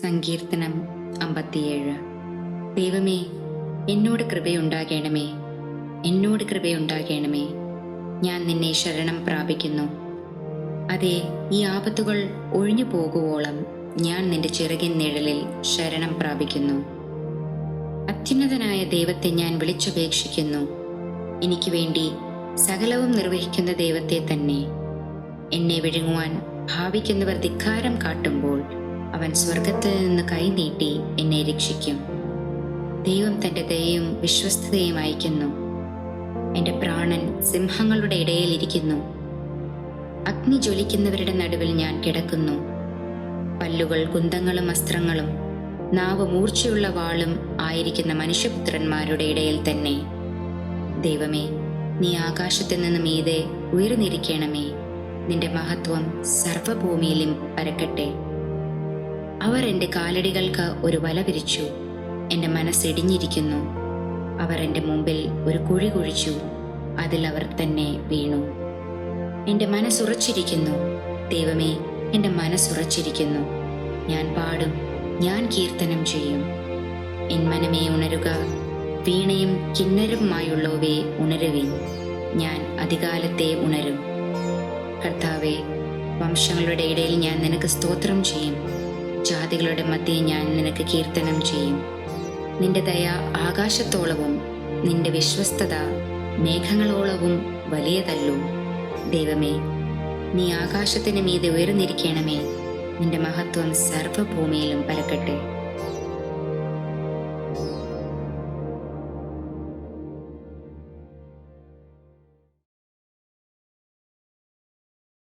സങ്കീർത്തനം 57. ദൈവമേ, എന്നോട് കൃപയുണ്ടാകണമേ, എന്നോട് കൃപയുണ്ടാകണമേ. ഞാൻ നിന്നെ ശരണം പ്രാപിക്കുന്നു. അതെ, ഈ ആപത്തുകൾ ഒഴിഞ്ഞു പോകുവോളം ഞാൻ നിന്റെ ചിറകിൻ നിഴലിൽ ശരണം പ്രാപിക്കുന്നു. അത്യുന്നതനായ ദൈവത്തെ ഞാൻ വിളിച്ചപേക്ഷിക്കുന്നു. എനിക്ക് വേണ്ടി സകലവും നിർവഹിക്കുന്ന ദൈവത്തെ തന്നെ. എന്നെ വിഴുങ്ങുവാൻ ഭാവിക്കുന്നവർ ധിക്കാരം കാട്ടുമ്പോൾ അവൻ സ്വർഗത്തിൽ നിന്ന് കൈനീട്ടി എന്നെ രക്ഷിക്കും. ദൈവം തന്റെ ദയയും വിശ്വസ്തതയും അയക്കുന്നു. എന്റെ പ്രാണൻ സിംഹങ്ങളുടെ ഇടയിൽ ഇരിക്കുന്നു. അഗ്നി ജ്വലിക്കുന്നവരുടെ നടുവിൽ ഞാൻ കിടക്കുന്നു. പല്ലുകൾ കുന്തങ്ങളും അസ്ത്രങ്ങളും നാവ് മൂർച്ചയുള്ള വാളും ആയിരിക്കുന്ന മനുഷ്യപുത്രന്മാരുടെ ഇടയിൽ തന്നെ. ദൈവമേ, നീ ആകാശത്തിൽ നിന്ന് മീതെ ഉയർന്നിരിക്കണമേ. നിന്റെ മഹത്വം സർവഭൂമിയിലും പരക്കട്ടെ. അവർ എൻ്റെ കാലടികൾക്ക് ഒരു വല വിരിച്ചു. എൻ്റെ മനസ്സിടിഞ്ഞിരിക്കുന്നു. അവർ എൻ്റെ മുമ്പിൽ ഒരു കുഴി കുഴിച്ചു. അതിൽ അവർ തന്നെ വീണു. എൻ്റെ മനസ്സുറച്ചിരിക്കുന്നു. ദൈവമേ, എൻ്റെ മനസ്സുറച്ചിരിക്കുന്നു. ഞാൻ പാടും, ഞാൻ കീർത്തനം ചെയ്യും. എൻ മനമേ ഉണരുക, വീണയും കിന്നരവുമായുള്ളവയെ ഉണരുവിൻ. ഞാൻ അതികാലത്തെ ഉണരും. കർത്താവേ, വംശങ്ങളുടെ ഇടയിൽ ഞാൻ നിനക്ക് സ്തോത്രം ചെയ്യും. ജാതികളുടെ മധ്യേ ഞാൻ നിനക്ക് കീർത്തനം ചെയ്യും. നിന്റെ ദയ ആകാശത്തോളവും നിന്റെ വിശ്വസ്തത മേഘങ്ങളോളവും വലിയതല്ലോ. ദൈവമേ, നീ ആകാശത്തിന് മീതെ ഉയർന്നിരിക്കണമേ. നിന്റെ മഹത്വം സർവഭൂമിയിലും പരക്കട്ടെ.